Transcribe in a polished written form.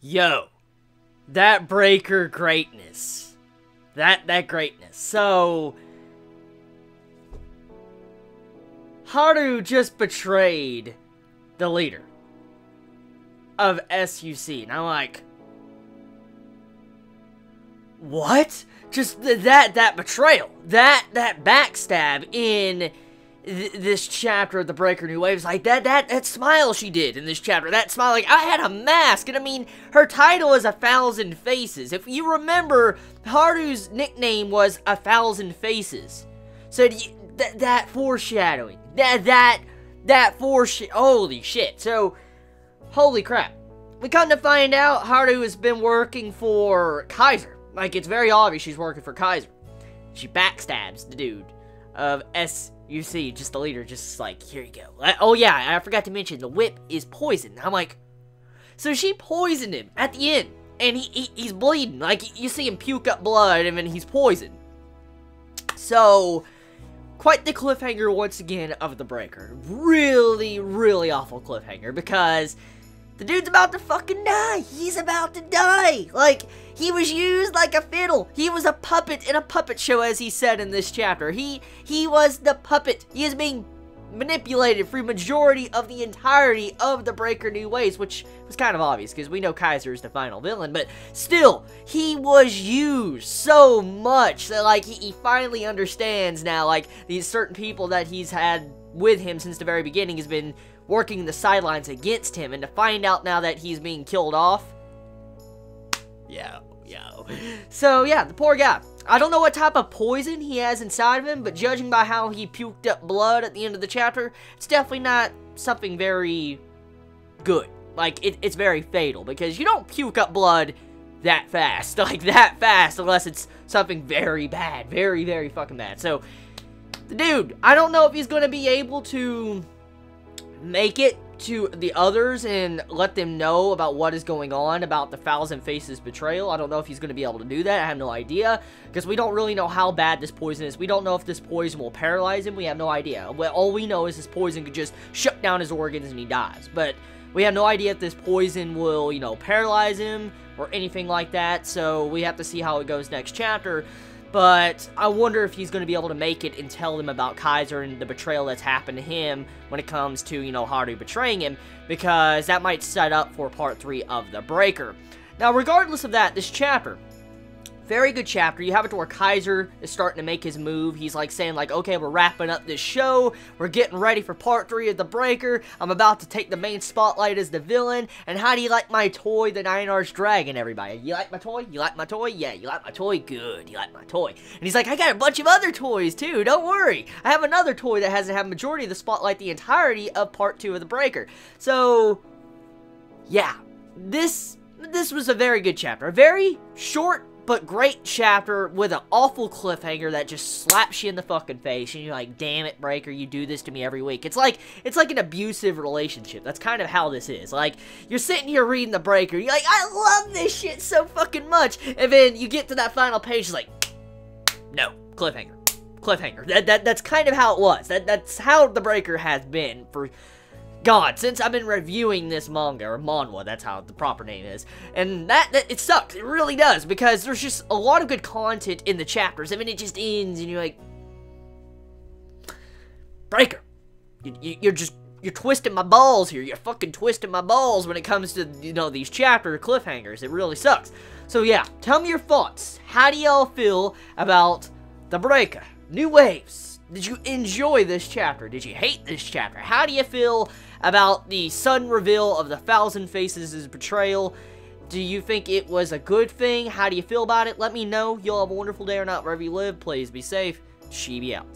Yo, that Breaker greatness. That greatness. So, Haru just betrayed the leader of SUC. And I'm like, what? Just that betrayal. That backstab in this chapter of the BreakerNW Waves, like that smile she did in this chapter, that smile, like, I had a mask, and I mean, her title is 1,000 Faces. If you remember, Haru's nickname was 1,000 Faces. So that foreshadowing, holy shit. So, holy crap. We come to find out Haru has been working for Kaiser. Like, it's very obvious she's working for Kaiser. She backstabs the dude of SUC, just the leader, just like, here you go. Oh yeah, I forgot to mention, the whip is poisoned. I'm like, so she poisoned him at the end, and he's bleeding. Like, you see him puke up blood, and then he's poisoned. So, quite the cliffhanger once again of the Breaker. Really, really awful cliffhanger, because the dude's about to fucking die. He's about to die. Like, he was used like a fiddle. He was a puppet in a puppet show, as he said in this chapter. He was the puppet. He is being manipulated for majority of the entirety of the BreakerNW Waves, which was kind of obvious, because we know Kaiser is the final villain, but still, he was used so much that, like, he finally understands now, like, these certain people that he's had with him since the very beginning has been working the sidelines against him, and to find out now that he's being killed off, yo. So, yeah, the poor guy. I don't know what type of poison he has inside of him, but judging by how he puked up blood at the end of the chapter, it's definitely not something very good. Like, it's very fatal, because you don't puke up blood that fast. Like, that fast, unless it's something very bad. Very, very fucking bad. So, the dude, I don't know if he's going to be able to make it to the others and let them know about what is going on about the 1,000 Faces betrayal. I don't know if he's going to be able to do that. I have no idea, because we don't really know how bad this poison is. We don't know if this poison will paralyze him. We have no idea. All we know is this poison could just shut down his organs and he dies. But we have no idea if this poison will, you know, paralyze him or anything like that. So we have to see how it goes next chapter. But I wonder if he's going to be able to make it and tell them about Kaiser and the betrayal that's happened to him when it comes to, you know, Haru betraying him, because that might set up for part 3 of the Breaker. Now, regardless of that, this chapter, very good chapter. You have it to where Kaiser is starting to make his move. He's like saying, like, okay, we're wrapping up this show. We're getting ready for part 3 of the Breaker. I'm about to take the main spotlight as the villain. And how do you like my toy, the 9-Arch Dragon, everybody? You like my toy? You like my toy? Yeah, you like my toy? Good. You like my toy? And he's like, I got a bunch of other toys, too. Don't worry. I have another toy that hasn't had majority of the spotlight the entirety of part 2 of the Breaker. So, yeah. This was a very good chapter. A very short but great chapter with an awful cliffhanger that just slaps you in the fucking face, and you're like, damn it, Breaker, you do this to me every week. It's like an abusive relationship. That's kind of how this is. Like, you're sitting here reading the Breaker, you're like, I love this shit so fucking much, and then you get to that final page, it's like, no, cliffhanger. That's kind of how it was. That's how the Breaker has been for God, since I've been reviewing this manga, or manhwa, that's how the proper name is, and that it sucks, it really does, because there's just a lot of good content in the chapters, and then it just ends, and you're like, Breaker, you're twisting my balls here, you're fucking twisting my balls when it comes to, you know, these chapter cliffhangers. It really sucks. So yeah, tell me your thoughts. How do y'all feel about the BreakerNW Waves? Did you enjoy this chapter? Did you hate this chapter? How do you feel about the sudden reveal of the 1,000 Faces' betrayal? Do you think it was a good thing? How do you feel about it? Let me know. You'll have a wonderful day or not wherever you live. Please be safe. Chibi out.